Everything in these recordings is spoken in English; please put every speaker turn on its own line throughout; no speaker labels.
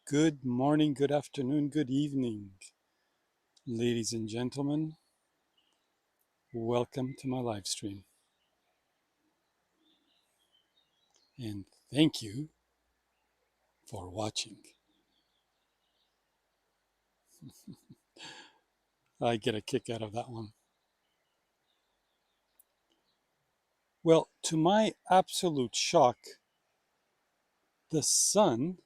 Good morning, good afternoon, good evening, ladies and gentlemen. Welcome to my live stream. And thank you for watching. I get a kick out of that one. Well, to my absolute shock, the sun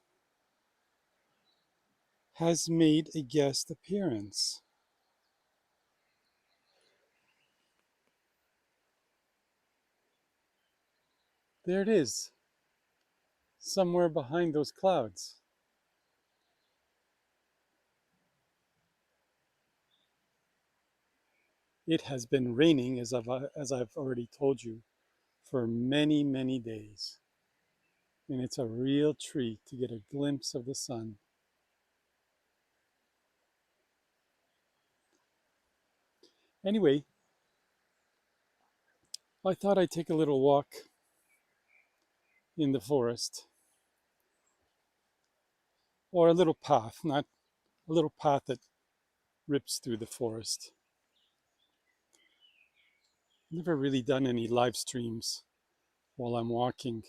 has made a guest appearance. There it is, somewhere behind those clouds. It has been raining, as I've already told you, for many, many days. And it's a real treat to get a glimpse of the sun. Anyway, I thought I'd take a little walk in the forest, or a little path, not a little path that rips through the forest. Never really done any live streams while I'm walking.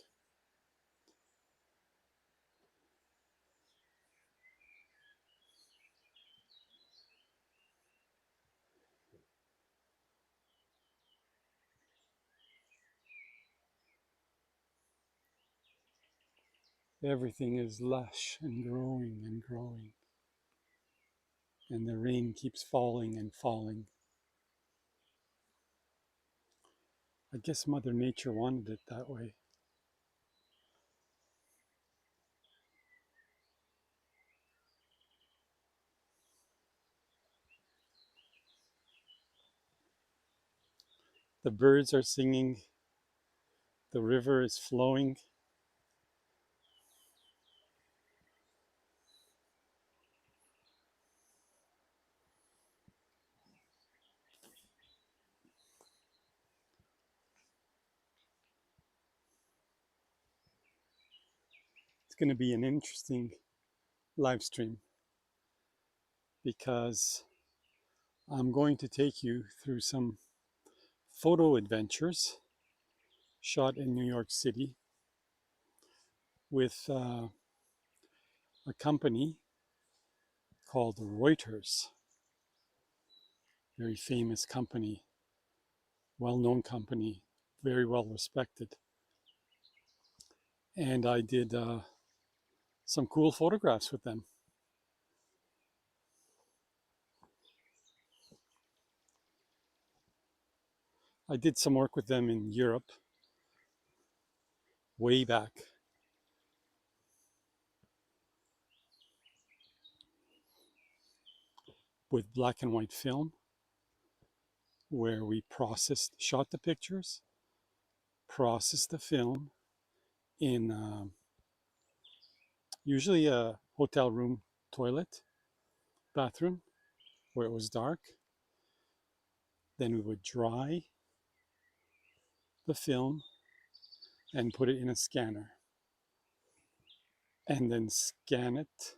Everything is lush and growing and growing, and the rain keeps falling and falling. I guess Mother Nature wanted it that way. The birds are singing, the river is flowing. It's going to be an interesting live stream because I'm going to take you through some photo adventures shot in New York City with a company called Reuters, very famous company, well-known company, very well respected. And I did some cool photographs with them. I did some work with them in Europe way back. With black and white film, where we shot the pictures, processed the film in usually a hotel room toilet, bathroom, where it was dark. Then we would dry the film and put it in a scanner, and then scan it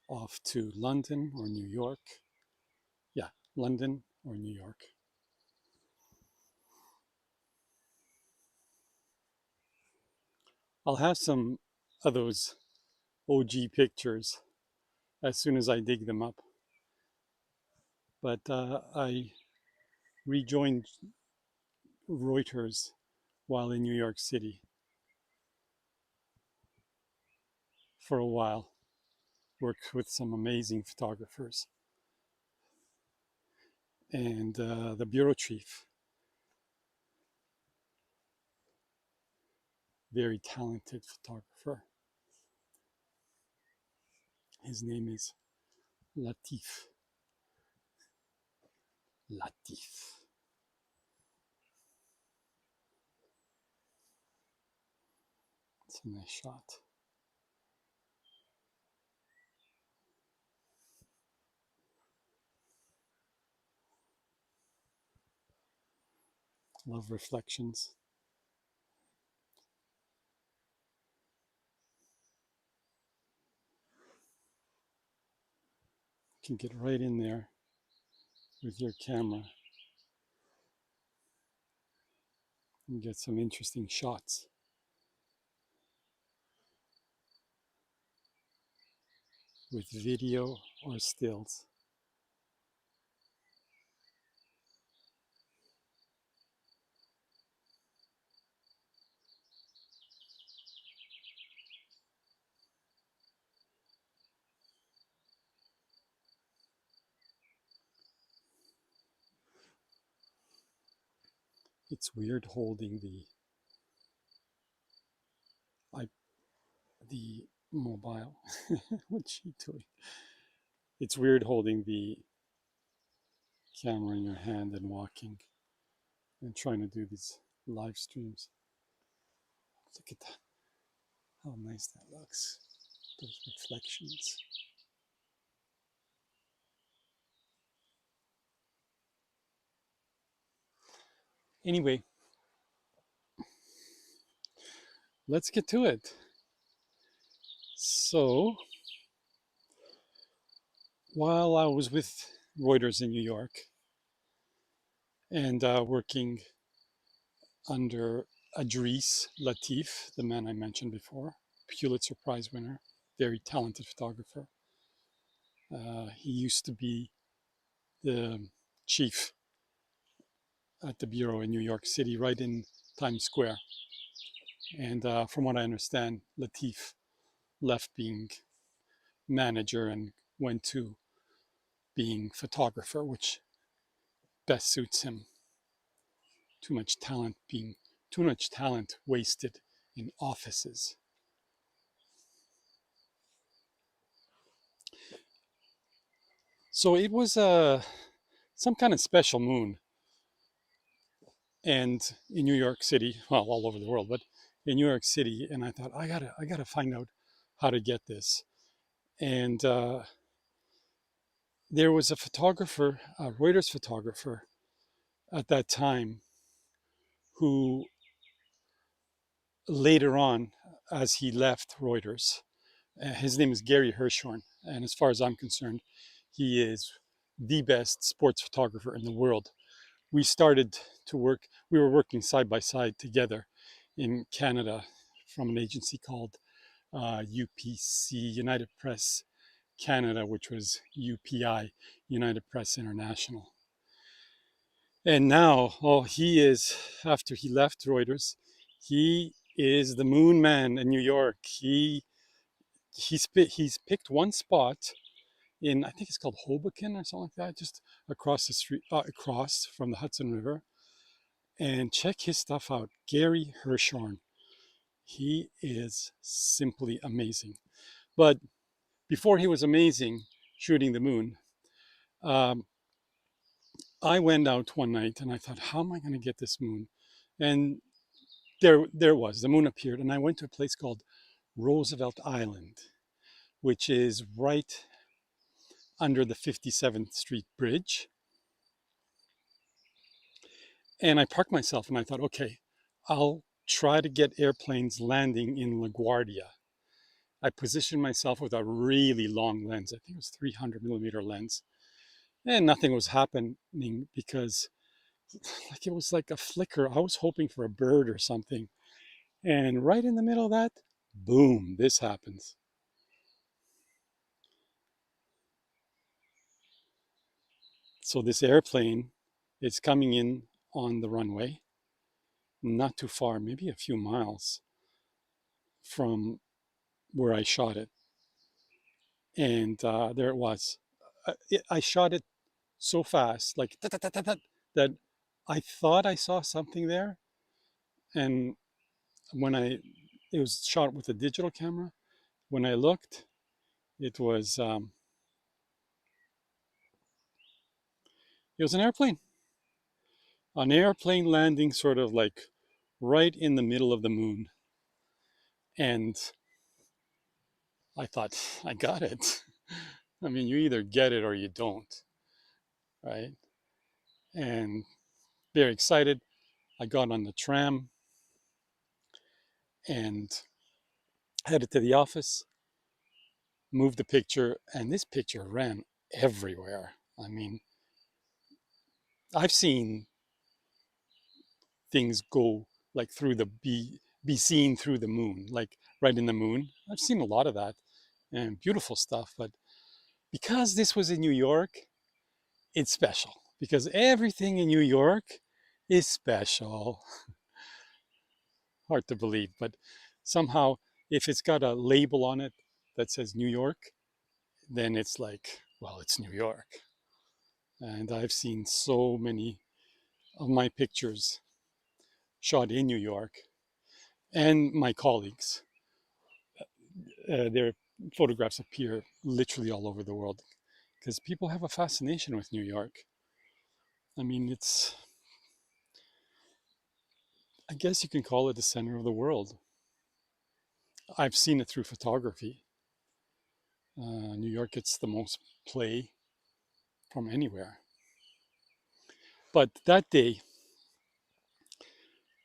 off to London or New York. Yeah, London or New York. I'll have some of those OG pictures as soon as I dig them up. But I rejoined Reuters while in New York City for a while. Worked with some amazing photographers. And the bureau chief, very talented photographer. His name is Latif. Latif. It's a nice shot. Love reflections. can get right in there with your camera and get some interesting shots. With video or stills. It's weird holding the mobile. What's she doing? It's weird holding the camera in your hand and walking and trying to do these live streams. Look at that. How nice that looks. Those reflections. Anyway, let's get to it. So, while I was with Reuters in New York and working under Adris Latif, the man I mentioned before, Pulitzer Prize winner, very talented photographer. He used to be the chief at the bureau in New York City, right in Times Square. And from what I understand, Latif left being manager and went to being photographer, which best suits him. Too much talent wasted in offices. So it was some kind of special moon, and in New York City, well, all over the world, but in New York City, and I thought I gotta find out how to get this. And there was a photographer, a Reuters photographer, at that time, who later on, as he left Reuters, his name is Gary Hirshhorn, and as far as I'm concerned, he is the best sports photographer in the world. We started to work, we were working side by side together in Canada from an agency called UPC, United Press Canada, which was UPI, United Press International. And now, he is, after he left Reuters, he is the moon man in New York. He's picked one spot in, I think it's called Hoboken or something like that, just across the street, across from the Hudson River. And check his stuff out. Gary Hirshhorn. He is simply amazing. But before he was amazing shooting the moon, I went out one night and I thought, how am I going to get this moon? And there was, the moon appeared, and I went to a place called Roosevelt Island, which is right under the 57th Street Bridge. And I parked myself and I thought, okay, I'll try to get airplanes landing in LaGuardia. I positioned myself with a really long lens. I think it was 300 millimeter lens. And nothing was happening because it was like a flicker. I was hoping for a bird or something. And right in the middle of that, boom, this happens. So this airplane is coming in on the runway, not too far, maybe a few miles from where I shot it. And there it was. I shot it so fast, like that I thought I saw something there. And when it was shot with a digital camera, when I looked, it was an airplane landing sort of like right in the middle of the moon. And I thought, I got it. I mean, you either get it or you don't, right? And very excited. I got on the tram and headed to the office, moved the picture, and this picture ran everywhere. I mean, I've seen things go like through the be seen through the moon, like right in the moon. I've seen a lot of that and beautiful stuff. But because this was in New York, it's special because everything in New York is special. Hard to believe, but somehow if it's got a label on it that says New York, then it's like, well, it's New York. And I've seen so many of my pictures shot in New York, and my colleagues. Their photographs appear literally all over the world because people have a fascination with New York. I mean, I guess you can call it the center of the world. I've seen it through photography. New York gets the most play from anywhere. But that day,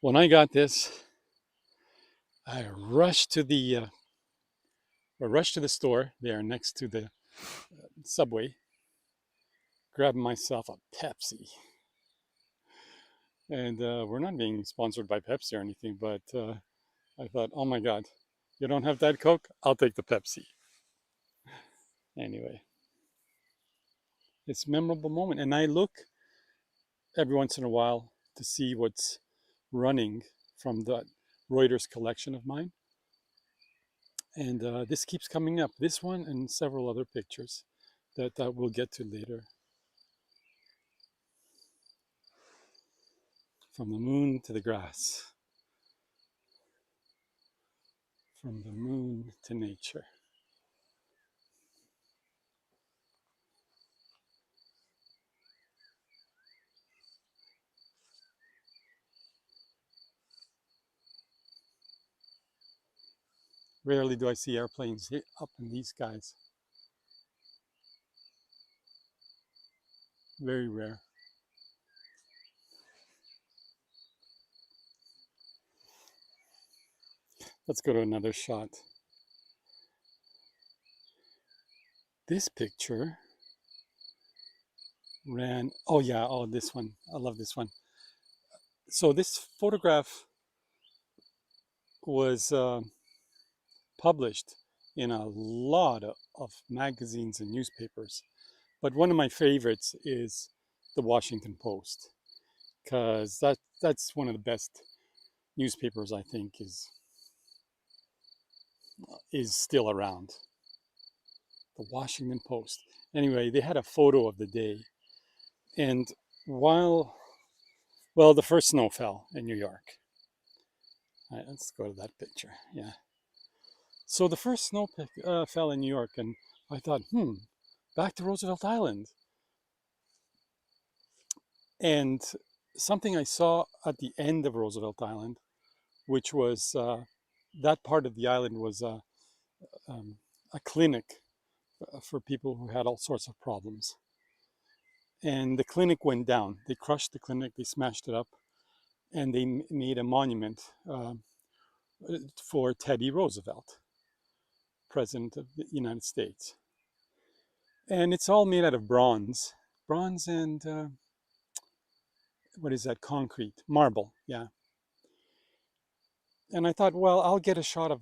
when I got this, I rushed to the store there next to the subway, grabbed myself a Pepsi. And we're not being sponsored by Pepsi or anything, but I thought, oh my God, you don't have Diet Coke? I'll take the Pepsi. Anyway, it's a memorable moment. And I look every once in a while to see what's running from the Reuters collection of mine. And this keeps coming up, this one and several other pictures that we'll get to later. From the moon to the grass, from the moon to nature. Rarely do I see airplanes up in these skies. Very rare. Let's go to another shot. This picture ran, oh yeah, oh, this one. I love this one. So this photograph was published in a lot of magazines and newspapers. But one of my favorites is the Washington Post, because that's one of the best newspapers I think is still around. The Washington Post. Anyway, they had a photo of the day, and while the first snow fell in New York. All right, let's go to that picture. Yeah. So the first snow fell in New York, and I thought, back to Roosevelt Island. And something I saw at the end of Roosevelt Island, which was that part of the island was a clinic for people who had all sorts of problems. And the clinic went down. They crushed the clinic, they smashed it up, and they made a monument for Teddy Roosevelt, President of the United States. And it's all made out of bronze and what is that? Concrete, marble, yeah. And I thought, well, I'll get a shot of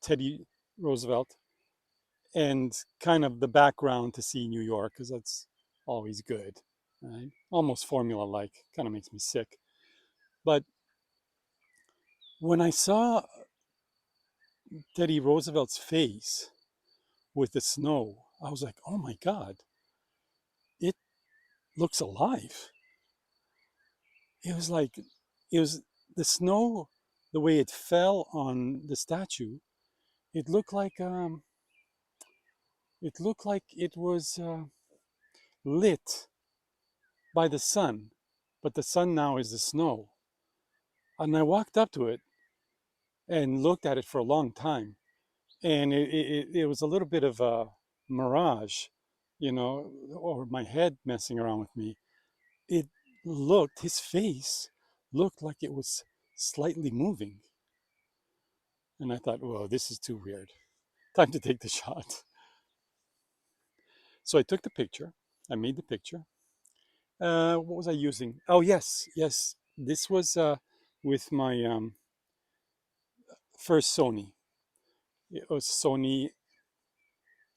Teddy Roosevelt and kind of the background to see New York, because that's always good, right? Almost formula-like, kind of makes me sick. But when I saw Teddy Roosevelt's face with the snow, I was like, oh my God, it looks alive. It was like, it was the snow, the way it fell on the statue, it looked like it was lit by the sun, but the sun now is the snow. And I walked up to it and looked at it for a long time, and it was a little bit of a mirage, or my head messing around with me. It his face looked like it was slightly moving. And I thought, whoa, this is too weird. Time to take the shot. So I took the picture. I made the picture. What was I using? Oh, yes, yes. This was with my first Sony. It was Sony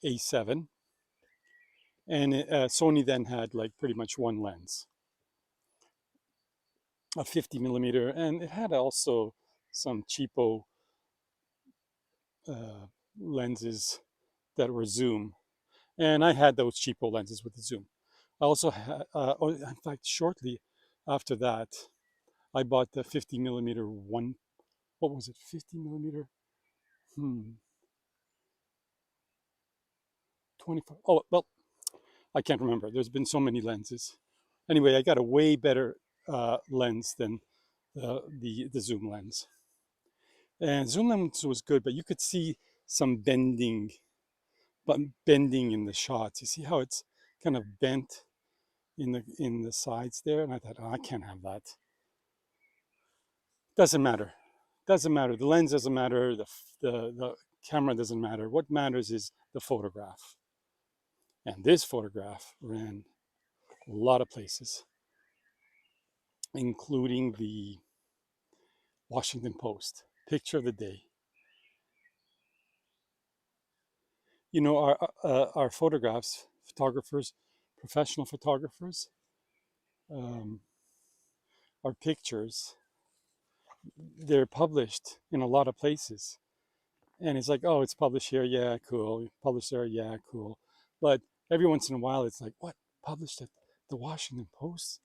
A7. And Sony then had like pretty much one lens, a 50 millimeter. And it had also some cheapo uh, lenses that were zoom. And I had those cheapo lenses with the zoom. I also had, in fact, shortly after that, I bought the 50 millimeter one. What was it? 50 millimeter? Hmm. 25. Oh, well, I can't remember. There's been so many lenses. Anyway, I got a way better lens than the zoom lens. And zoom lens was good, but you could see some bending, but bending in the shots. You see how it's kind of bent in the sides there? And I thought, oh, I can't have that. Doesn't matter. Doesn't matter. The lens doesn't matter. The camera doesn't matter. What matters is the photograph. And this photograph ran a lot of places, including the Washington Post. Picture of the day. You know, our photographs, photographers, professional photographers, um, our pictures, they're published in a lot of places. And it's like, oh, it's published here, yeah, cool. Published there, yeah, cool. But every once in a while, it's like, what? Published at the Washington Post?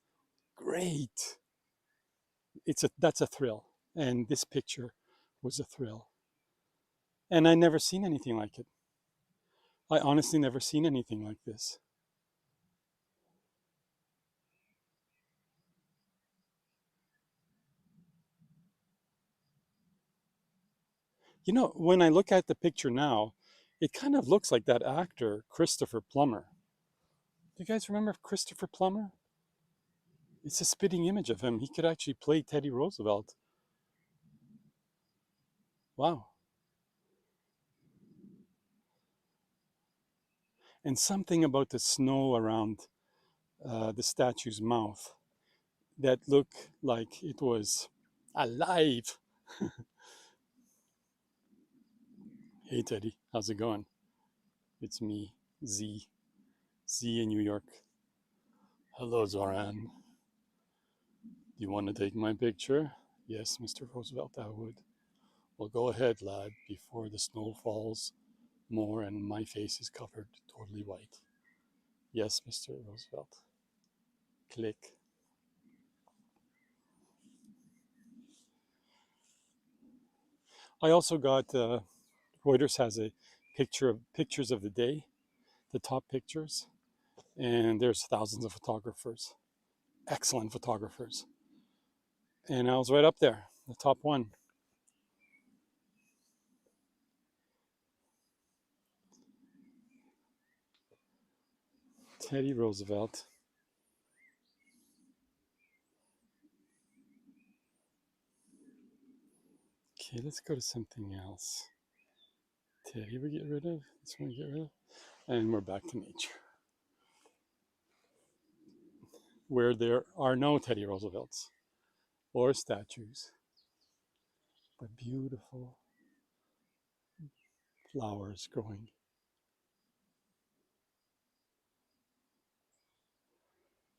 Great. That's a thrill. And this picture was a thrill. And I never seen anything like it. I honestly never seen anything like this. You know, when I look at the picture now, it kind of looks like that actor, Christopher Plummer. Do you guys remember Christopher Plummer? It's a spitting image of him. He could actually play Teddy Roosevelt. Wow. And something about the snow around the statue's mouth that looked like it was alive. Hey, Teddy, how's it going? It's me, Z. Z in New York. Hello, Zoran. Do you want to take my picture? Yes, Mr. Roosevelt, I would. Well, go ahead, lad, before the snow falls more and my face is covered totally white. Yes, Mr. Roosevelt. Click. I also got Reuters has a picture of pictures of the day, the top pictures, and there's thousands of photographers, excellent photographers, and I was right up there, the top one. Teddy Roosevelt. Okay, let's go to something else. Teddy, we get rid of. This one we get rid of, and we're back to nature, where there are no Teddy Roosevelts or statues, but beautiful flowers growing.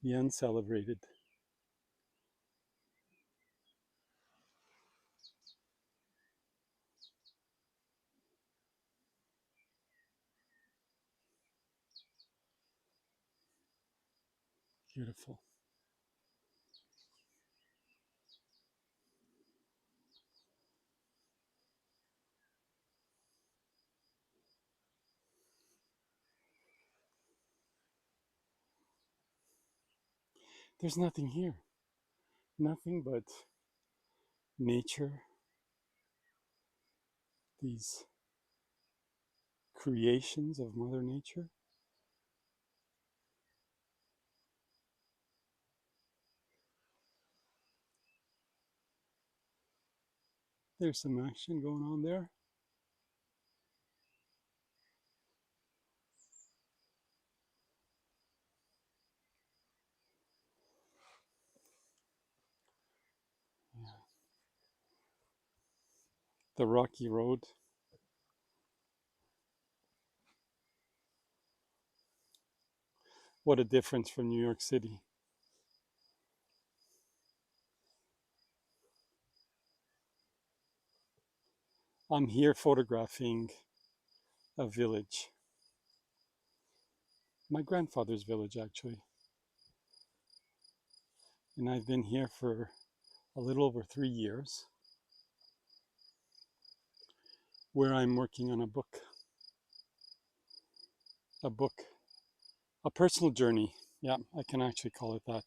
The uncelebrated. Beautiful. There's nothing here. Nothing but nature, these creations of Mother Nature. There's some action going on there. the rocky road. What a difference from New York City. I'm here photographing a village. My grandfather's village, actually. And I've been here for a little over 3 years, where I'm working on a book, a book, a personal journey. Yeah, I can actually call it that.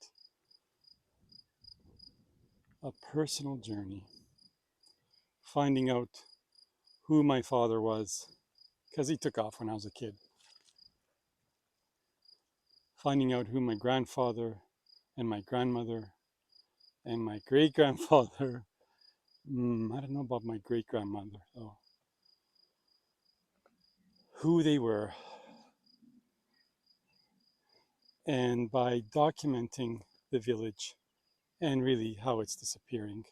A personal journey. Finding out who my father was, because he took off when I was a kid. Finding out who my grandfather and my grandmother and my great grandfather. I don't know about my great grandmother, though. Who they were. And by documenting the village and really how it's disappearing,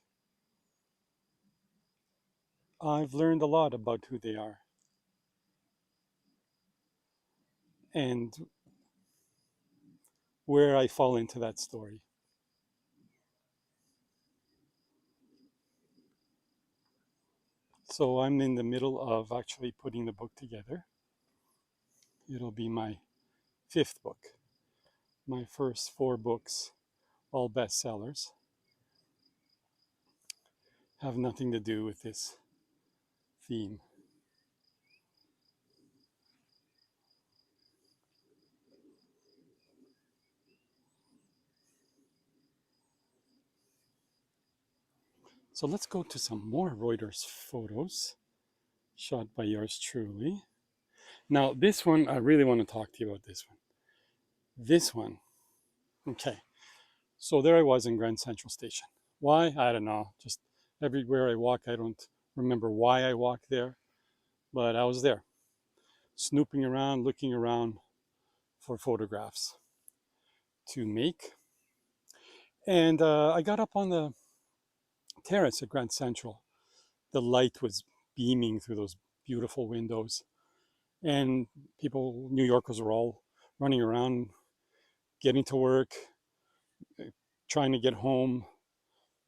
I've learned a lot about who they are and where I fall into that story. So I'm in the middle of actually putting the book together. It'll be my 5th book. My first 4 books, all bestsellers, have nothing to do with this theme. So let's go to some more Reuters photos shot by yours truly. Now, this one, I really want to talk to you about this one. This one, okay. So there I was in Grand Central Station. Why? I don't know. Just everywhere I walk, I don't remember why I walked there, but I was there, snooping around, looking around for photographs to make. And I got up on the terrace at Grand Central. The light was beaming through those beautiful windows. And people, New Yorkers, were all running around, getting to work, trying to get home,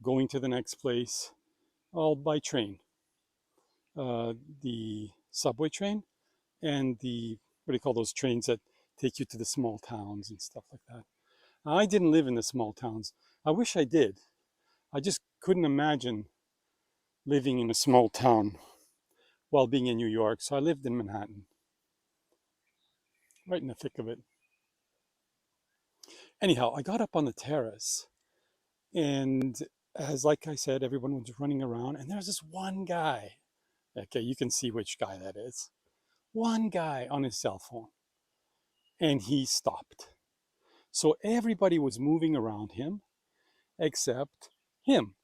going to the next place, all by train. The subway train and the, what do you call those trains that take you to the small towns and stuff like that. Now, I didn't live in the small towns. I wish I did. I just couldn't imagine living in a small town while being in New York. So I lived in Manhattan, right in the thick of it. Anyhow, I got up on the terrace, and as like I said, everyone was running around, and there's this one guy. Okay, you can see which guy that is. One guy on his cell phone, and he stopped. So everybody was moving around him except him.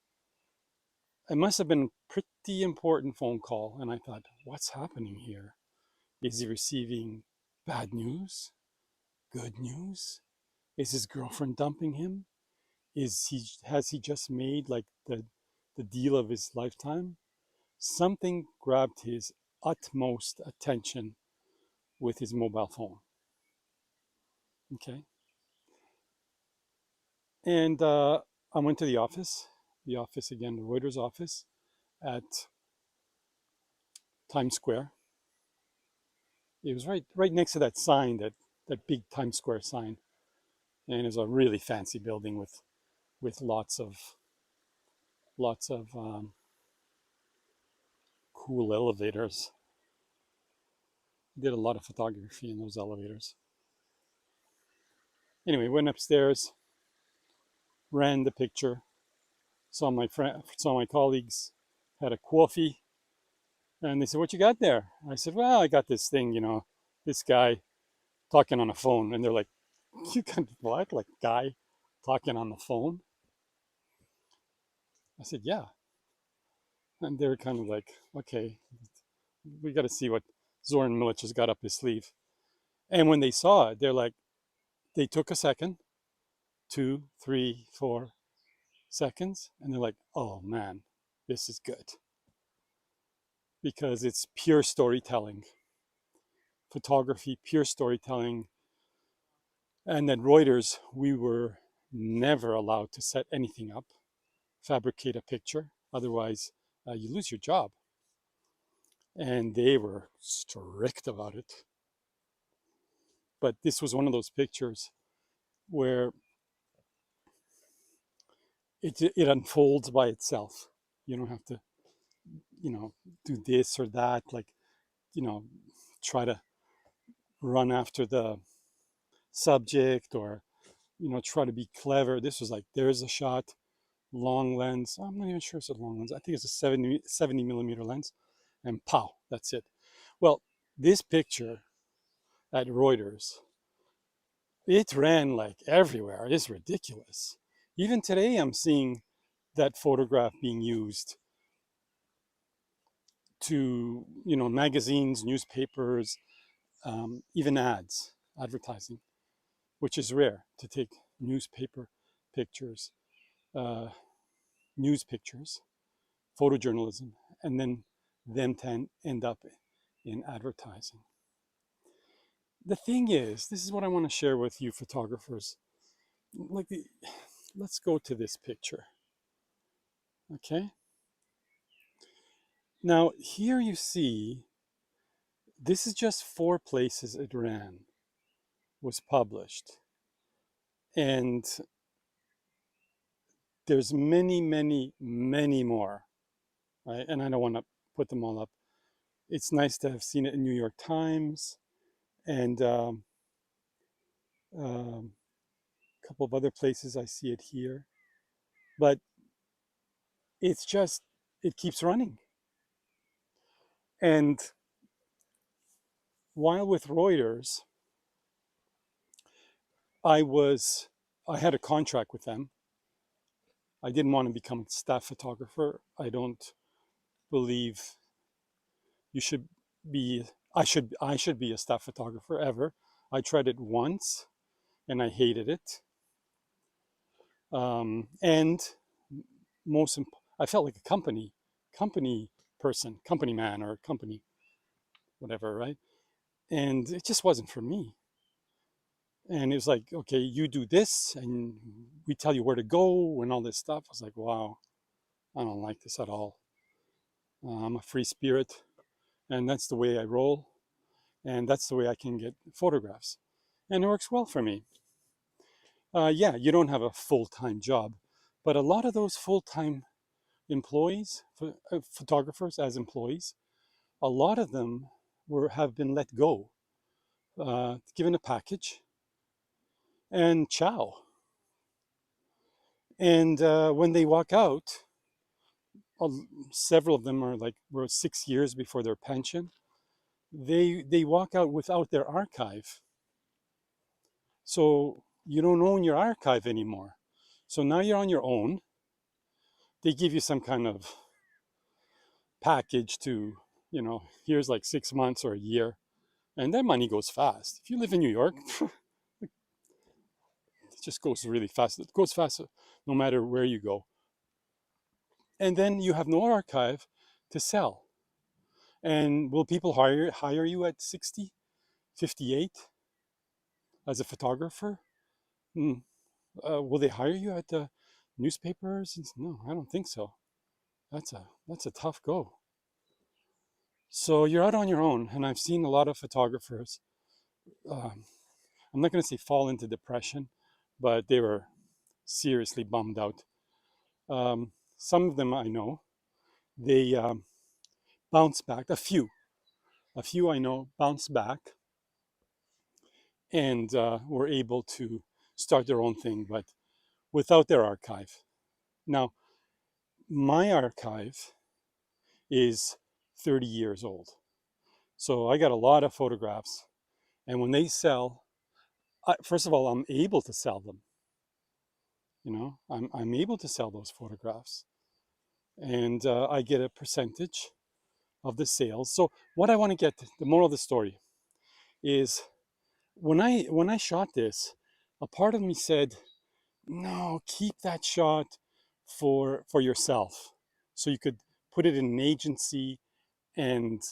It must have been a pretty important phone call, and I thought, what's happening here? Is he receiving bad news? Good news? Is his girlfriend dumping him? Has he just made like the deal of his lifetime? Something grabbed his utmost attention with his mobile phone. Okay. And I went to the office again, the Reuters office at Times Square. It was right next to that sign, that big Times Square sign. And it was a really fancy building with lots of cool elevators. Did a lot of photography in those elevators. Anyway, went upstairs, ran the picture, saw my colleagues, had a coffee, and they said, "What you got there?" I said, "Well, I got this thing, this guy talking on a phone." And they're like, "You got what? Like guy talking on the phone?" I said, "Yeah." And they were kind of like, "Okay, we got to see what Zoran Milich has got up his sleeve." And when they saw it, they're like, they took a second, 2, 3, 4 seconds, and they're like, "Oh man, this is good." because it's pure storytelling. Photography, pure storytelling. And at Reuters, we were never allowed to set anything up, fabricate a picture. Otherwise, you lose your job. And they were strict about it. But this was one of those pictures where it unfolds by itself. You don't have to, do this or that, like, try to run after the subject or, try to be clever. This was like, there's a shot, long lens. I'm not even sure it's a long lens. I think it's a 70 millimeter lens, and pow, that's it. Well, this picture at Reuters, it ran like everywhere. It's ridiculous. Even today, I'm seeing that photograph being used to, magazines, newspapers, even ads, advertising, which is rare to take newspaper pictures, uh, news pictures, photojournalism, and then them to end up in advertising. The thing is, this is what I want to share with you photographers. Like, let's go to this picture. Okay. Now, here you see, this is just 4 places it ran, was published. And there's many, many, many more, right? And I don't want to put them all up. It's nice to have seen it in New York Times and a couple of other places. I see it here. But it's just, it keeps running. And while with Reuters, I had a contract with them. I didn't want to become a staff photographer. I don't believe you should be, I should be a staff photographer ever. I tried it once and I hated it. And I felt like a company person, company man, or company whatever, right? And it just wasn't for me. And it was like, okay, you do this and we tell you where to go and all this stuff. I was like, wow, I don't like this at all. I'm a free spirit, and that's the way I roll, and that's the way I can get photographs, and it works well for me. Yeah, you don't have a full-time job, but a lot of those full-time employees, photographers as employees, a lot of them have been let go, given a package, and ciao. And when they walk out, several of them were 6 years before their pension. They walk out without their archive, so you don't own your archive anymore. So now you're on your own. They give you some kind of package to, here's like 6 months or a year, and that money goes fast. If you live in New York, it just goes really fast. It goes fast no matter where you go. And then you have no archive to sell. And will people hire you at 60, 58 as a photographer? Will they hire you at the newspapers? No, I don't think so. That's a tough go. So you're out on your own, and I've seen a lot of photographers. I'm not going to say fall into depression, but they were seriously bummed out. Some of them I know, they bounce back. A few I know bounce back and were able to start their own thing, but without their archive. Now, my archive is 30 years old. So I got a lot of photographs. And when they sell, first of all, I'm able to sell them. I'm able to sell those photographs. And I get a percentage of the sales. So what I want to get, the moral of the story is when I shot this, a part of me said, no, keep that shot for yourself. So you could put it in an agency and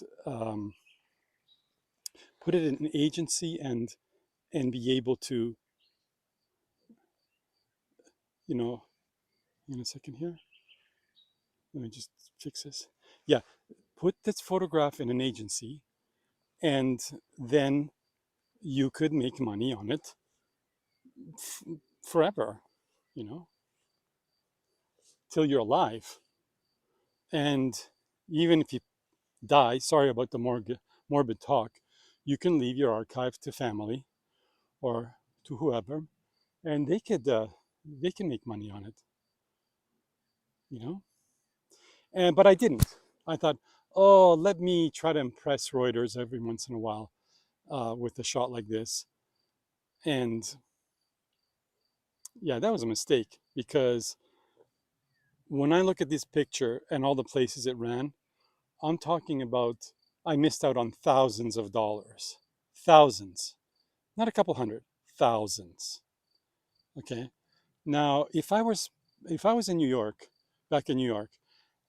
put it in an agency and be able to, you know, in a second here. Let me just fix this. Yeah, put this photograph in an agency, and then you could make money on it forever, you know, till you're alive. And even if you die, sorry about the morbid talk, you can leave your archive to family or to whoever, and they can make money on it, you know. And but I didn't. I thought, oh, let me try to impress Reuters every once in a while with a shot like this. And yeah, that was a mistake because when I look at this picture and all the places it ran, I'm talking about I missed out on thousands of dollars. Thousands. Not a couple hundred, thousands. Okay. Now, if I was in New York, back in New York,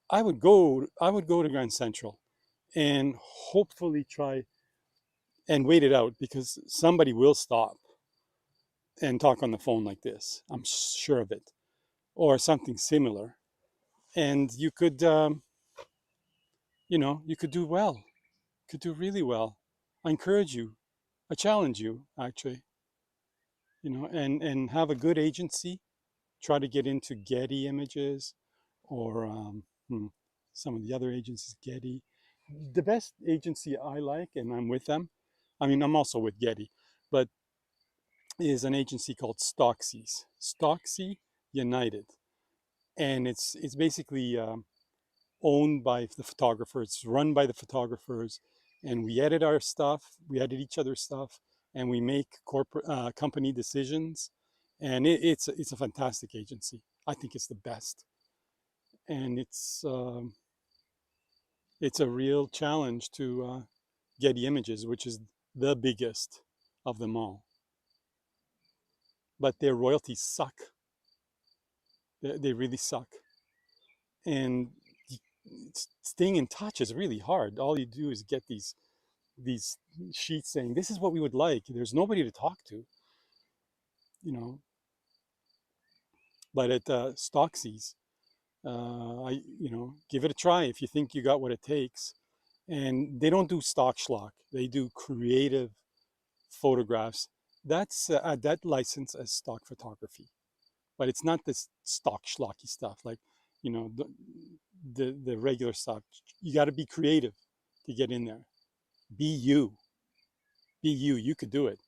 I would go to Grand Central and hopefully try and wait it out because somebody will stop and talk on the phone like this. I'm sure of it, or something similar, and you could, you could do well, could do really well. I encourage you, I challenge you, actually, and have a good agency. Try to get into Getty Images, or some of the other agencies, Getty. The best agency I like, and I'm with them. I mean, I'm also with Getty, but is an agency called Stocksy United, and it's basically owned by the photographers. It's run by the photographers, and we edit our stuff. We edit each other's stuff, and we make corporate company decisions. And it's a fantastic agency. I think it's the best, and it's a real challenge to Getty Images, which is the biggest of them all. But their royalties suck. They really suck. And staying in touch is really hard. All you do is get these sheets saying this is what we would like. There's nobody to talk to, you know. But at Stockseas, I give it a try if you think you got what it takes. And they don't do stock schlock. They do creative photographs. That's that license as stock photography, but it's not this stock schlocky stuff like the regular stuff. You got to be creative to get in there. Be you. Be you. You could do it.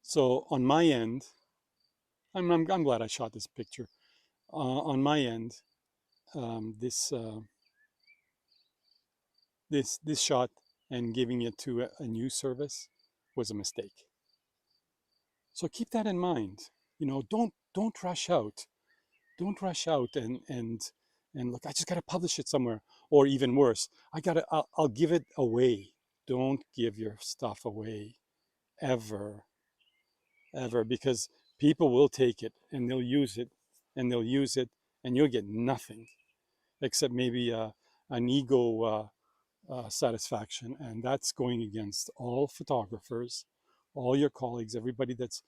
So on my end, I'm glad I shot this picture. On my end, this shot and giving it to a news service was a mistake. So keep that in mind. Don't rush out. Don't rush out and look. I just got to publish it somewhere, or even worse, I'll give it away. Don't give your stuff away ever, ever, because people will take it and they'll use it and they'll use it and you'll get nothing except maybe an ego satisfaction. And that's going against all photographers, all your colleagues, everybody that's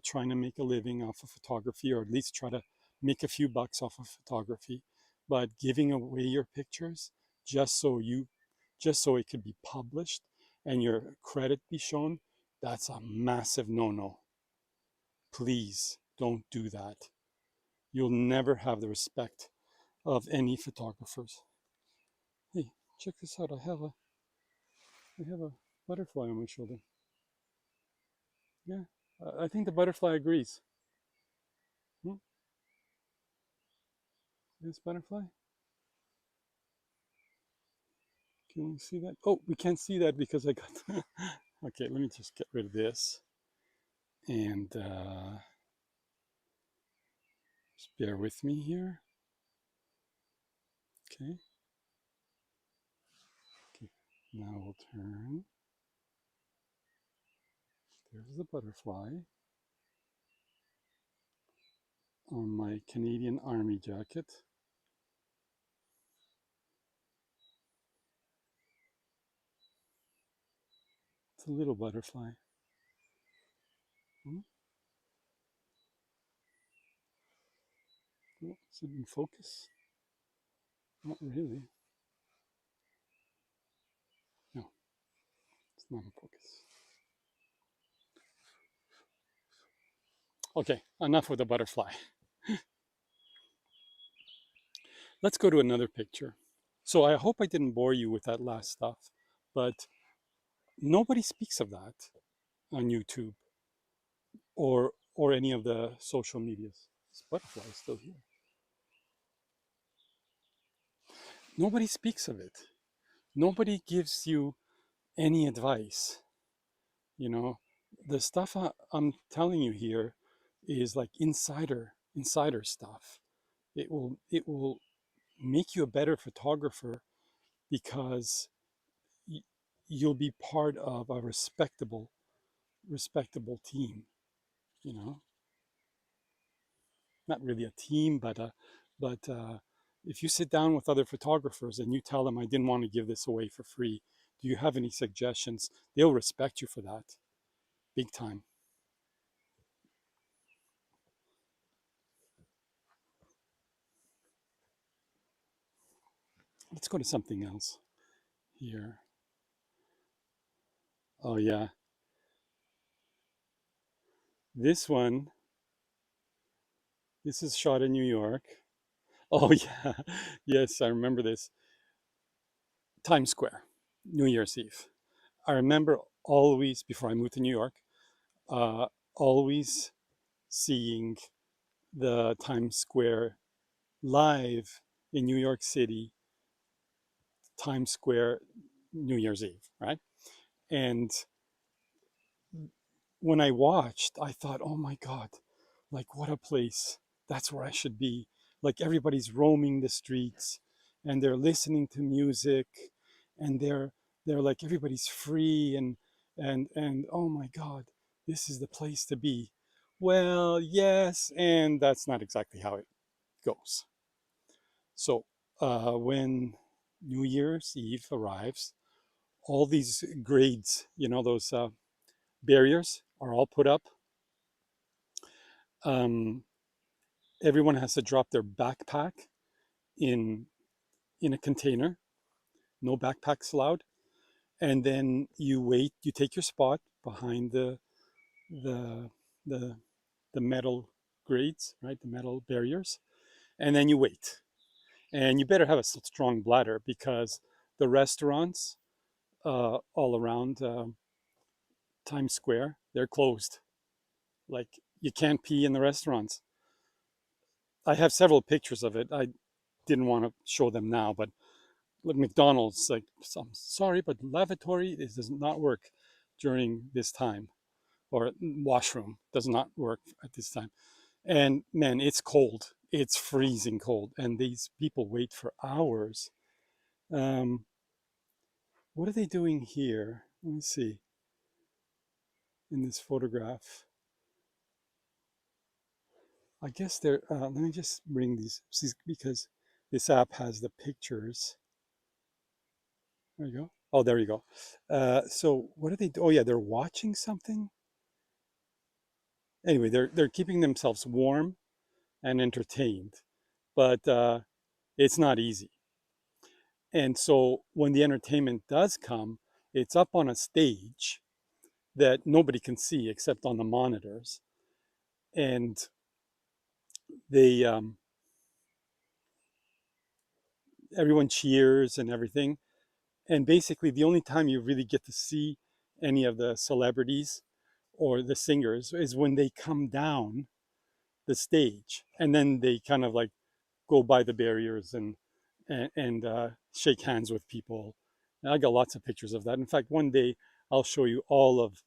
trying to make a living off of photography, or at least try to make a few bucks off of photography. But giving away your pictures just so it could be published and your credit be shown, that's a massive no-no. Please don't do that. You'll never have the respect of any photographers. Hey, check this out. I have a butterfly on my shoulder. Yeah, I think the butterfly agrees. Hmm? This butterfly. Can we see that? Oh, we can't see that because I got. Okay, let me just get rid of this and just bear with me here. Okay. Okay. Now we'll turn. There's the butterfly. on my Canadian Army jacket. It's a little butterfly. Hmm? Oh, is it in focus? Not really. No, it's not in focus. Okay, enough with the butterfly. Let's go to another picture. So I hope I didn't bore you with that last stuff, but nobody speaks of that on YouTube or any of the social medias. This butterfly is still here. Nobody speaks of it. Nobody gives you any advice. You know, the stuff I'm telling you here is like insider stuff. It will make you a better photographer because you'll be part of a respectable team. You know, not really a team, but if you sit down with other photographers and you tell them I didn't want to give this away for free, do you have any suggestions? They'll respect you for that, big time. Let's go to something else here. Oh yeah, this one. This is shot in New York. Oh yeah, yes, I remember this. Times Square, New Year's Eve. I remember always before I moved to New York, uh, always seeing the Times Square live in New York City, Times Square, New Year's Eve, right? And when I watched, I thought, oh my God, like what a place. That's where I should be. Like everybody's roaming the streets and they're listening to music and they're like everybody's free and oh my God, this is the place to be. Well, yes, and that's not exactly how it goes. So when New Year's Eve arrives, all these grades, those barriers are all put up. Um, Everyone has to drop their backpack in in a container. No backpacks allowed. And then you wait. You take your spot behind the the the metal grades, right? The metal barriers, and then you wait. And you better have a strong bladder because the restaurants all around Times Square, they're closed. Like you can't pee in the restaurants. I have several pictures of it. I didn't want to show them now, but look, McDonald's, like, I'm sorry, but lavatory does not work during this time, or washroom does not work at this time. And man, it's cold. It's freezing cold, and these people wait for hours. Um, what are they doing here? Let me see in this photograph. I guess they're. Let me just bring these because this app has the pictures. There you go. Oh, there you go. So what are they? Oh yeah, they're watching something. Anyway, they're keeping themselves warm and entertained, but it's not easy. And so when the entertainment does come, it's up on a stage that nobody can see except on the monitors, and they everyone cheers and everything. And basically, the only time you really get to see any of the celebrities or the singers is when they come down the stage, and then they kind of like go by the barriers and shake hands with people. And I got lots of pictures of that. In fact, one day I'll show you all of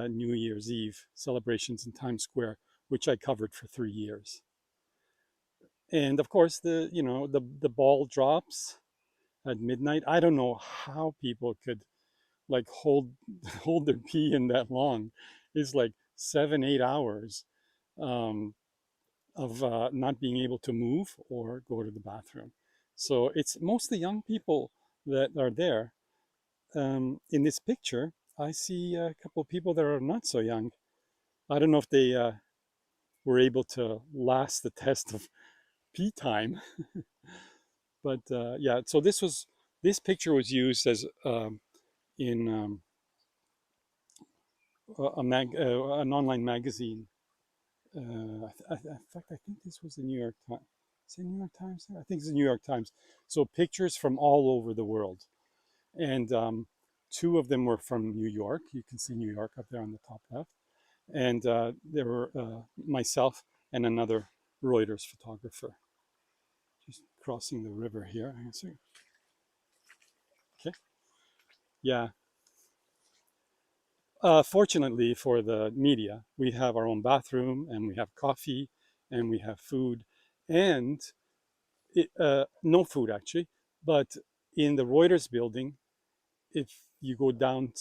New Year's Eve celebrations in Times Square, which I covered for 3 years. And of course, the ball drops at midnight. I don't know how people could like hold hold their pee in that long. It's like 7 8 hours. Um, of not being able to move or go to the bathroom. So it's mostly young people that are there. In this picture, I see a couple of people that are not so young. I don't know if they were able to last the test of pee time, but yeah. So this picture was used as in an online magazine. In fact, I think this was the New York Times. Is it New York Times? I think it's the New York Times. So pictures from all over the world, and two of them were from New York. You can see New York up there on the top left, and there were myself and another Reuters photographer. Just crossing the river here. I see. Okay. Yeah. Fortunately for the media, we have our own bathroom and we have coffee and we have food and no food actually. But in the Reuters building, if you go down,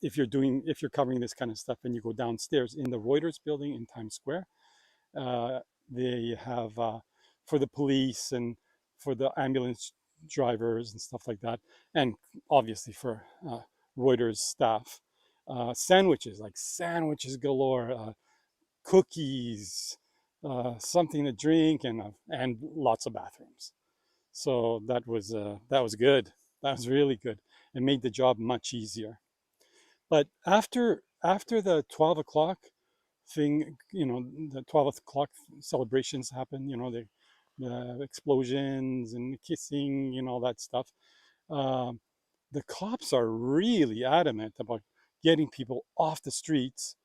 if you're covering this kind of stuff and you go downstairs in the Reuters building in Times Square, uh, they have for the police and for the ambulance drivers and stuff like that, and obviously for Reuters staff, sandwiches, like sandwiches galore, cookies, something to drink, and lots of bathrooms. So that was good. That was really good. It made the job much easier. But after the 12 o'clock thing, the 12 o'clock celebrations happen. The explosions and the kissing, all that stuff. Um, the cops are really adamant about getting people off the streets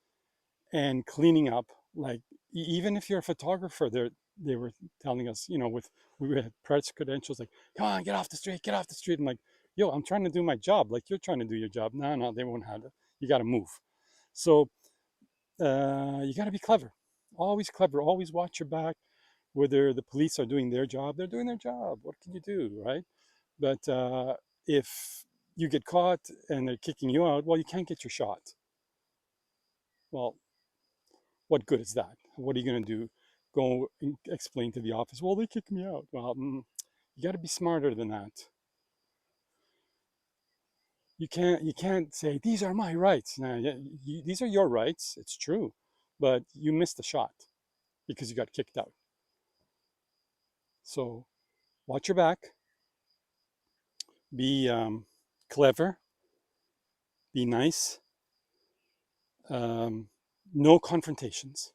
and cleaning up. Like even if you're a photographer, they were telling us, with we had press credentials, like, come on, get off the street, get off the street. I'm like, yo, I'm trying to do my job. Like you're trying to do your job. No, no, they won't have it. You got to move. So you got to be clever, always clever, always watch your back. Whether the police are doing their job, they're doing their job. What can you do, right? But if you get caught and they're kicking you out, well, you can't get your shot. Well, what good is that? What are you going to do? Go and explain to the office, well, they kicked me out. Well, you got to be smarter than that. You can't say these are my rights. No, these are your rights. It's true, but you missed the shot because you got kicked out. So watch your back, be clever, be nice, um, no confrontations.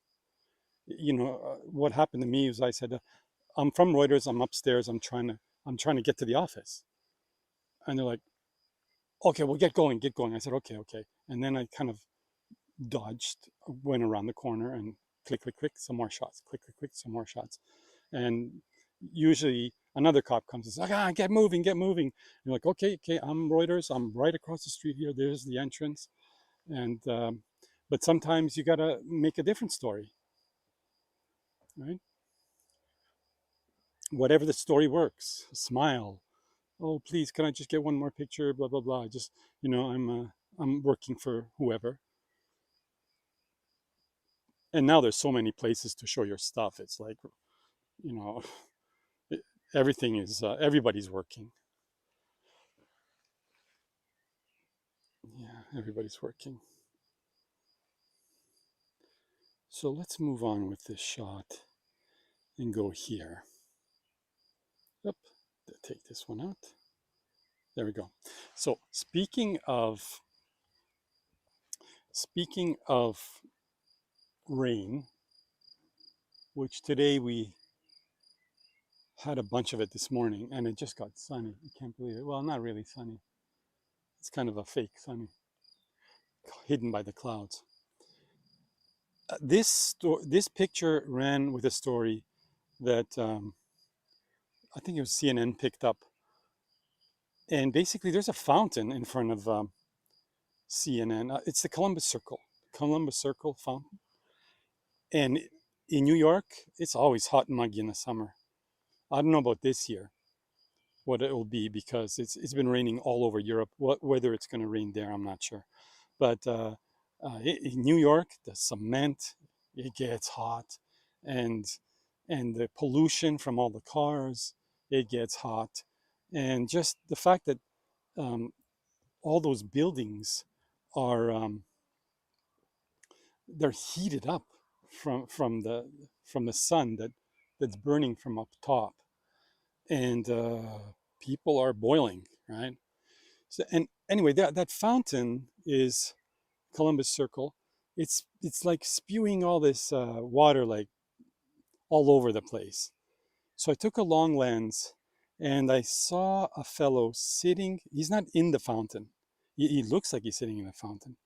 What happened to me was I said, I'm from Reuters, I'm upstairs, I'm trying to get to the office. And they're like, okay, well, get going, get going. I said, okay, okay. And then I kind of dodged, went around the corner and click, click, click, some more shots, click, click, click, some more shots. And usually another cop comes and says, like, get moving, get moving. And you're like, okay, okay, I'm Reuters. I'm right across the street here. There's the entrance. And, but sometimes you got to make a different story, right? Whatever the story works, smile. Oh, please, can I just get one more picture? Blah, blah, blah. Just, I'm working for whoever. And now there's so many places to show your stuff. It's like, you know, everything is, everybody's working. Yeah, everybody's working. So let's move on with this shot and go here. Yep, take this one out. There we go. So speaking of rain, which today we had a bunch of it this morning, and it just got sunny. I can't believe it. Well, not really sunny. It's kind of a fake sunny, hidden by the clouds. This picture ran with a story that I think it was CNN picked up, and basically there's a fountain in front of CNN. It's the Columbus Circle fountain, and in New York, it's always hot and muggy in the summer. I don't know about this year, what it will be, because it's been raining all over Europe. Whether it's going to rain there, I'm not sure. But in New York, the cement, it gets hot, and the pollution from all the cars, it gets hot. And just the fact that um, all those buildings are they're heated up from the sun that's burning from up top, and people are boiling, right? So, and anyway, that fountain is Columbus Circle. It's like spewing all this water like all over the place. So I took a long lens, and I saw a fellow sitting. He's not in the fountain. He looks like he's sitting in the fountain,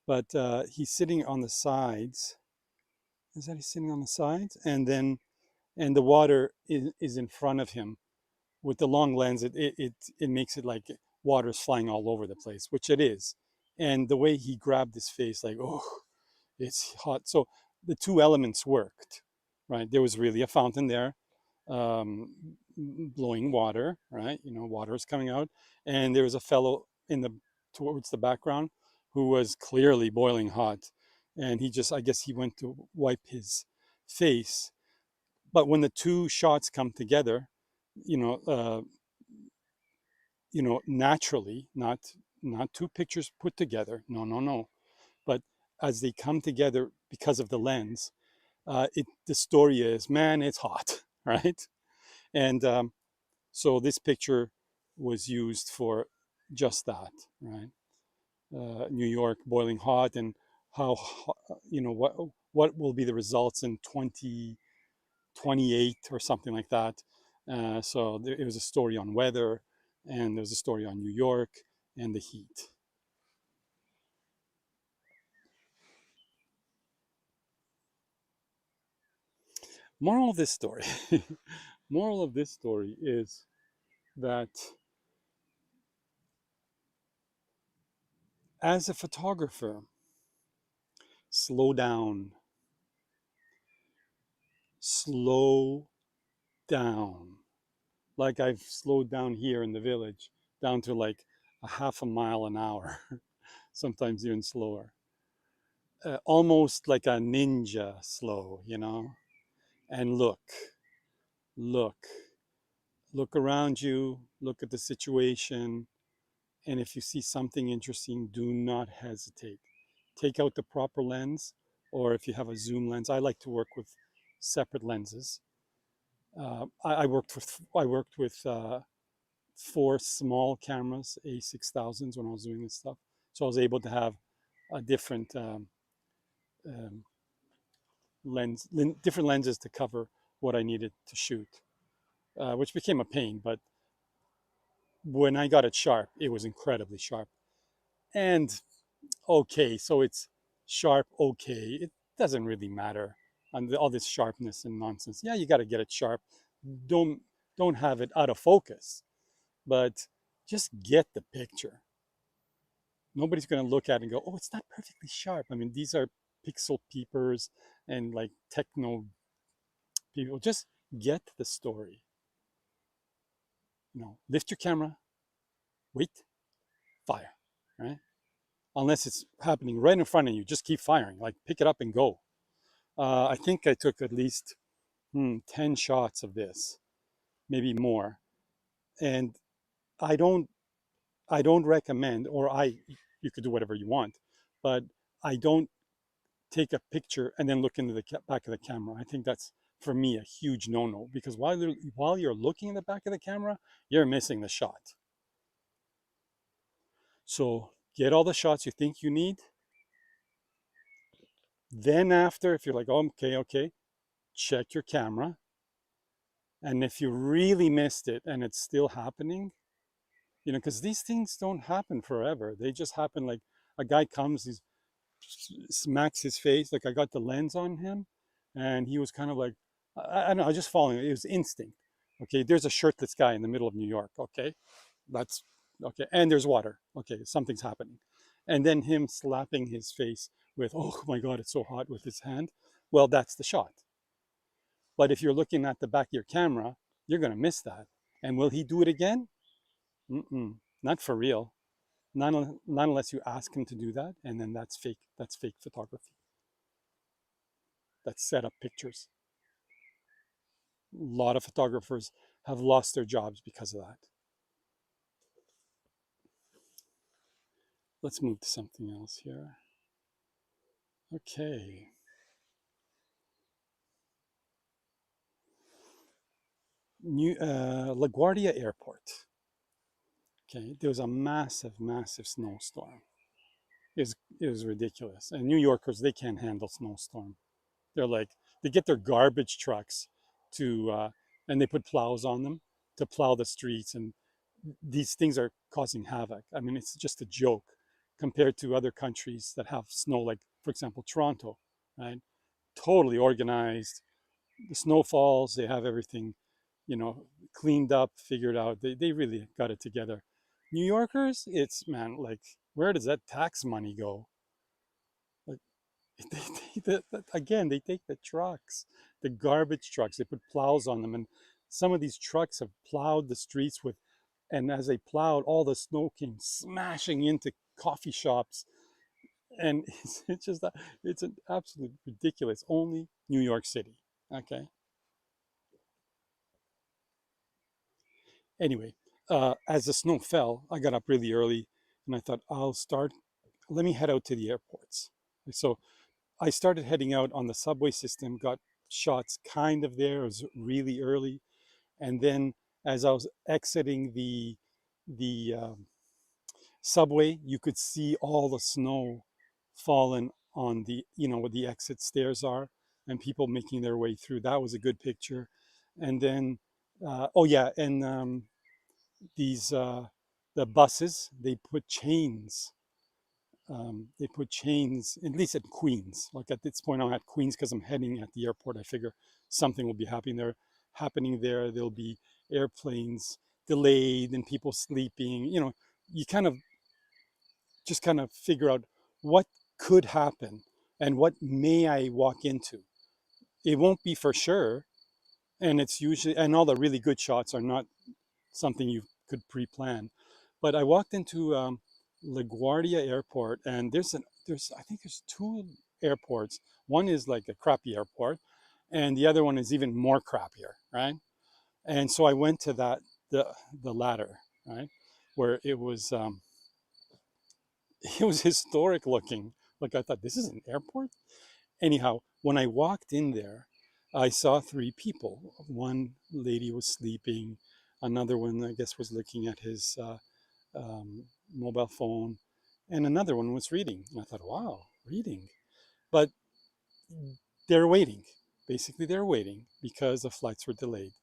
but he's sitting on the sides. Is that he's sitting on the sides? And the water is in front of him. With the long lens, it makes it like water's flying all over the place, which it is. And the way he grabbed his face, like, oh, it's hot. So the two elements worked, right? There was really a fountain there, um, blowing water, right? You know, water is coming out, and there was a fellow in the towards the background who was clearly boiling hot, and he just, I guess, he went to wipe his face. But when the two shots come together, you know, uh, naturally, not two pictures put together. No, no, no. But as they come together because of the lens, the story is, man, it's hot, right? And so this picture was used for just that, right? New York boiling hot, and how what will be the results in 2028 or something like that. So it was a story on weather, and there was a story on New York and the heat. Moral of this story, moral of this story is that as a photographer, slow down, slow down. Like I've slowed down here in the village down to like a half a mile an hour, sometimes even slower. Almost like a ninja slow, And look, look around you, look at the situation, and if you see something interesting, do not hesitate. Take out the proper lens, or if you have a zoom lens, I like to work with separate lenses. I worked with 4 small cameras, A6000s, when I was doing this stuff. So I was able to have a different um, different lenses to cover what I needed to shoot, which became a pain. But when I got it sharp, it was incredibly sharp. And okay, so it's sharp. Okay, it doesn't really matter. And all this sharpness and nonsense. Yeah, you got to get it sharp. Don't don't have it out of focus, but just get the picture. Nobody's going to look at it and go, oh, it's not perfectly sharp. I mean, these are pixel peepers and like techno people. Just get the story. Lift your camera, wait, fire, right? Unless it's happening right in front of you, just keep firing. Like pick it up and go. I think I took at least 10 shots of this, maybe more. And I don't, I don't recommend, you could do whatever you want, but I don't take a picture and then look into the back of the camera. I think that's, for me, a huge no-no, because while you're looking in the back of the camera, you're missing the shot. So get all the shots you think you need. Then after, if you're like, oh, okay, check your camera. And if you really missed it and it's still happening, because these things don't happen forever. They just happen, like a guy comes, he smacks his face. Like I got the lens on him, and he was kind of like, I don't know, I was just following it. It was instinct. Okay, there's a shirtless guy in the middle of New York. Okay, that's okay. And there's water. Okay, something's happening. And then him slapping his face with, oh my God, it's so hot, with his hand. Well, that's the shot. But if you're looking at the back of your camera, you're going to miss that. And will he do it again? Mm-mm, not for real. Not unless you ask him to do that. And then that's fake. That's fake photography. That's set up pictures. A lot of photographers have lost their jobs because of that. Let's move to something else here. Okay. LaGuardia Airport. Okay, there was a massive, massive snowstorm. It was ridiculous. And New Yorkers, they can't handle snowstorm. They're like, they get their garbage trucks to, and they put plows on them to plow the streets. And these things are causing havoc. I mean, it's just a joke compared to other countries that have snow, like, for example, Toronto, right? Totally organized. The snow falls, they have everything, cleaned up, figured out. They really got it together. New Yorkers, it's, man, like, where does that tax money go? Like, again, they take the trucks, the garbage trucks, they put plows on them. And some of these trucks have plowed the streets with, and as they plowed, all the snow came smashing into coffee shops. And it's just that it's an absolute ridiculous. Only New York City. Okay. Anyway, as the snow fell, I got up really early and I thought, let me head out to the airports. So I started heading out on the subway system, got shots kind of there. It was really early. And then as I was exiting the subway, you could see all the snow fallen on where the exit stairs are and people making their way through. That was a good picture. And then, oh yeah, and these the buses, they put chains, at least at Queens. Like at this point I'm at Queens because I'm heading at the airport. I figure something will be happening there. There'll be airplanes delayed and people sleeping. You kind of figure out what could happen and what may I walk into. It won't be for sure, and it's usually, and all the really good shots are not something you could pre-plan. But I walked into LaGuardia Airport, and there's I think there's two airports. One is like a crappy airport, and the other one is even more crappier, right? And so I went to the the latter, right, where it was it was historic looking. Like I thought, this is an airport. Anyhow, when I walked in there, I saw three people. One lady was sleeping, another one, I guess, was looking at his mobile phone, and another one was reading. And I thought, wow, reading. But they're waiting. Basically, they're waiting because the flights were delayed.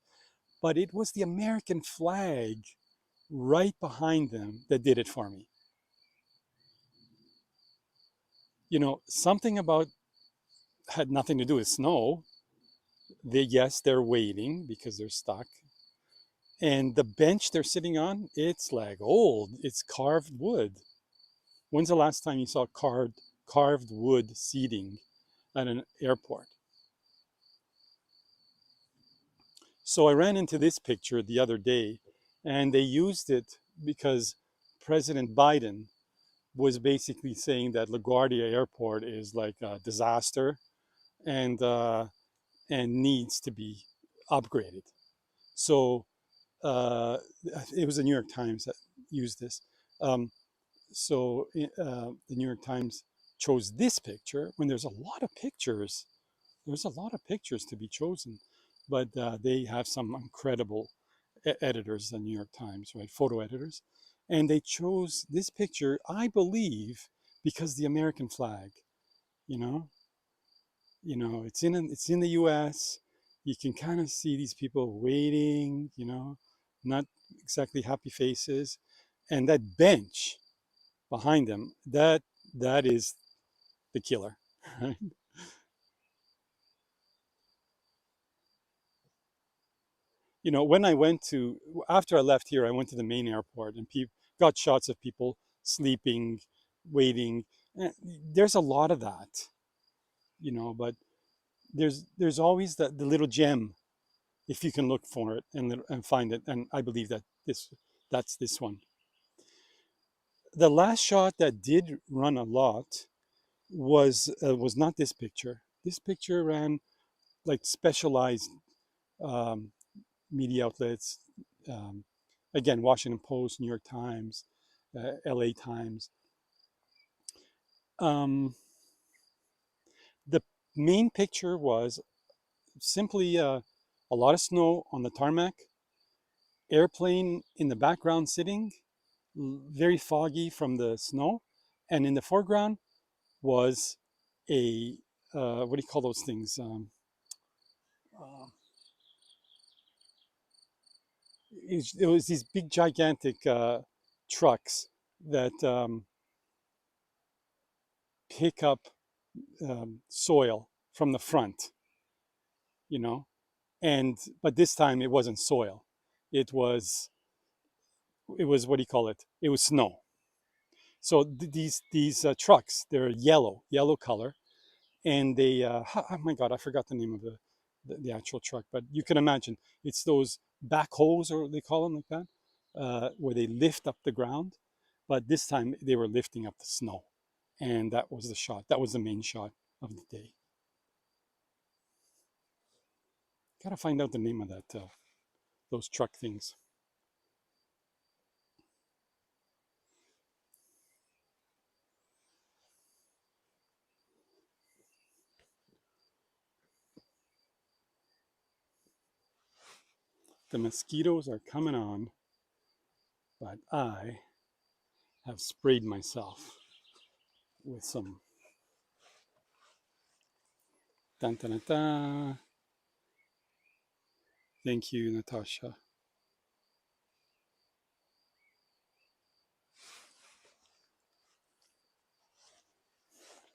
But it was the American flag right behind them that did it for me. Something about had nothing to do with snow. Yes, they're waiting because they're stuck. And the bench they're sitting on, it's like old. It's carved wood. When's the last time you saw carved wood seating at an airport? So I ran into this picture the other day, and they used it because President Biden was basically saying that LaGuardia Airport is like a disaster and needs to be upgraded. So it was the New York Times that used this. Um, the New York Times chose this picture when there's a lot of pictures. There's a lot of pictures to be chosen, but they have some incredible editors, the New York Times, right? Photo editors. And they chose this picture, I believe, because the American flag, you know, it's in the U.S. You can kind of see these people waiting, not exactly happy faces, and that bench behind them, that is the killer. Right? When I went to after I left here, I went to the main airport and got shots of people sleeping, waiting. There's a lot of that, but there's always the little gem if you can look for it and find it. And I believe that's this one. The last shot that did run a lot was not this picture. This picture ran like specialized um, media outlets. Um, Again, Washington Post, New York Times, LA Times. Um, the main picture was simply a lot of snow on the tarmac, airplane in the background sitting, very foggy from the snow, and in the foreground was a what do you call those things? Uh, it was these big gigantic trucks that pick up soil from the front, you know, and but this time it wasn't soil, it was what do you call it? It was snow. So these trucks, they're yellow color, and they oh my god, I forgot the name of the actual truck, but you can imagine it's those backhoes, or they call them like that, where they lift up the ground. But this time they were lifting up the snow, and that was the shot. That was the main shot of the day. Gotta find out the name of that those truck things. The mosquitoes are coming on, but I have sprayed myself with some. Dun, dun, dun, dun. Thank you, Natasha. Look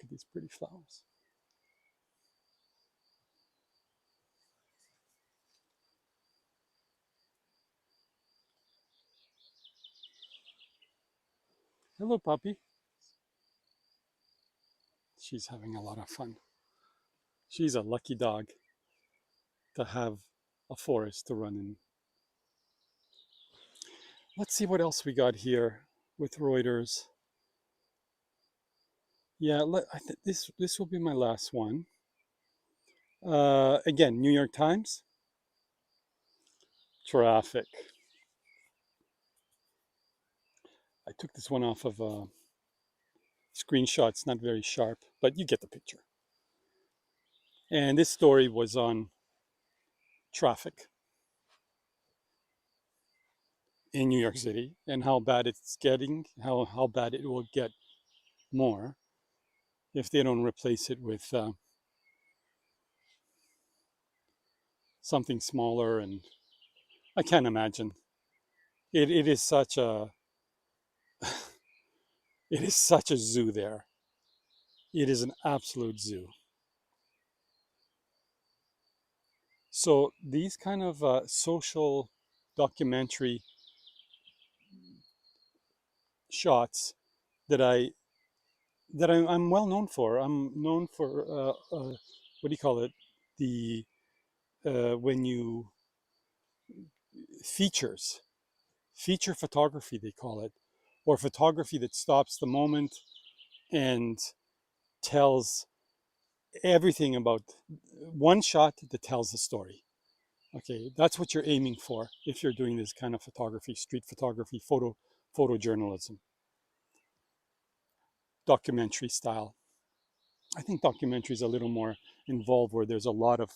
at these pretty flowers. Hello, puppy. She's having a lot of fun. She's a lucky dog to have a forest to run in. Let's see what else we got here with Reuters. Yeah, this will be my last one. Again, New York Times, traffic. I took this one off of a screenshot. It's not very sharp, but you get the picture. And this story was on traffic in New York City and how bad it's getting, how bad it will get more if they don't replace it with something smaller. And I can't imagine. It is such a it is such a zoo there. It is an absolute zoo. So these kind of social documentary shots that I'm well known for. I'm known for what do you call it? The when you features, feature photography they call it, or photography that stops the moment and tells everything about one shot that tells the story. Okay, that's what you're aiming for if you're doing this kind of photography, street photography, photojournalism, documentary style. I think documentary is a little more involved, where there's a lot of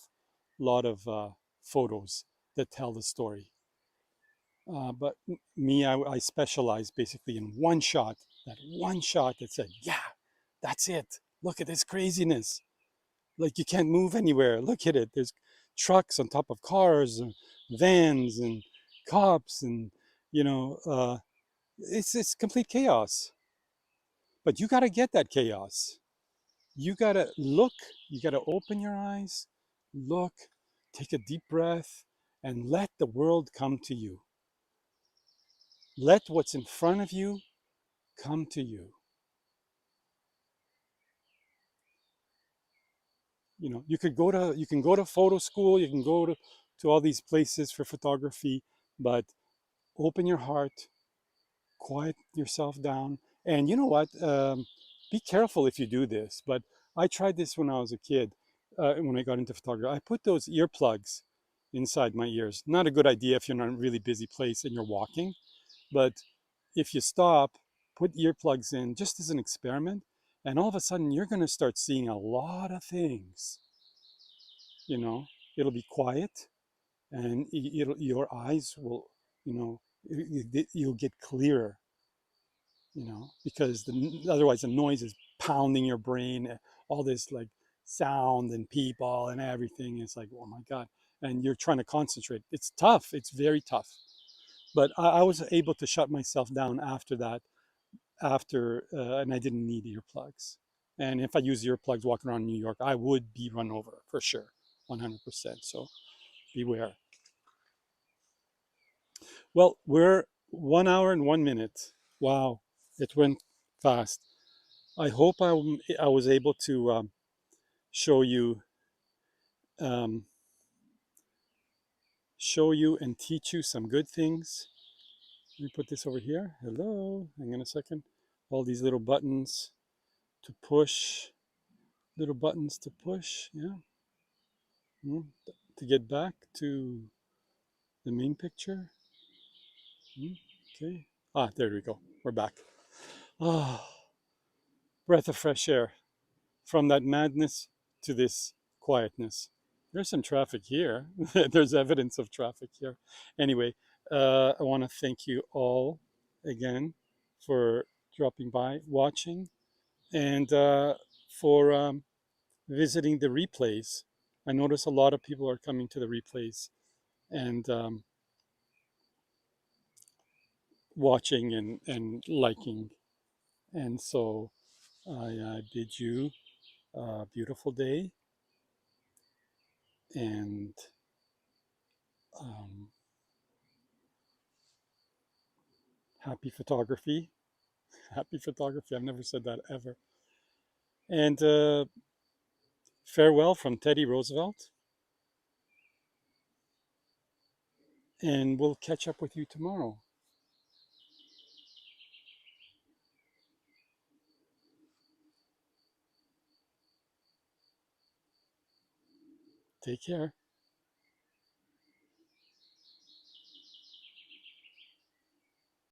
photos that tell the story. But me, I specialize basically in one shot, that one shot that said, yeah, that's it. Look at this craziness. Like, you can't move anywhere. Look at it. There's trucks on top of cars, and vans, and cops, and it's complete chaos. But you got to get that chaos. You got to look. You got to open your eyes, look, take a deep breath, and let the world come to you. Let what's in front of you come to you. You can go to photo school, you can go to all these places for photography, but open your heart, quiet yourself down. And you know what? Be careful if you do this. But I tried this when I was a kid, when I got into photography. I put those earplugs inside my ears. Not a good idea if you're in a really busy place and you're walking, but if you stop, put earplugs in just as an experiment, and all of a sudden you're going to start seeing a lot of things. You know, it'll be quiet, and your eyes will, you know, you'll get clearer, you know, because otherwise the noise is pounding your brain, all this like sound and people and everything. It's like, oh my God. And you're trying to concentrate. It's tough. It's very tough. But I was able to shut myself down after that, and I didn't need earplugs. And if I use earplugs walking around New York, I would be run over for sure, 100%. So beware. Well, we're 1 hour and 1 minute. Wow, it went fast. I hope I was able to show you um, and teach you some good things. Let me put this over here. Hello, hang on a second. All these little buttons to push, yeah. To get back to the main picture. Okay. Ah, there we go. We're back. Ah, breath of fresh air from that madness to this quietness. There's some traffic here. There's evidence of traffic here. Anyway, I want to thank you all again for dropping by, watching, and for visiting the replays. I notice a lot of people are coming to the replays and watching and liking. And so I bid you a beautiful day and um, happy photography. Happy photography. I've never said that ever. And farewell from Teddy Roosevelt. And we'll catch up with you tomorrow. Take care.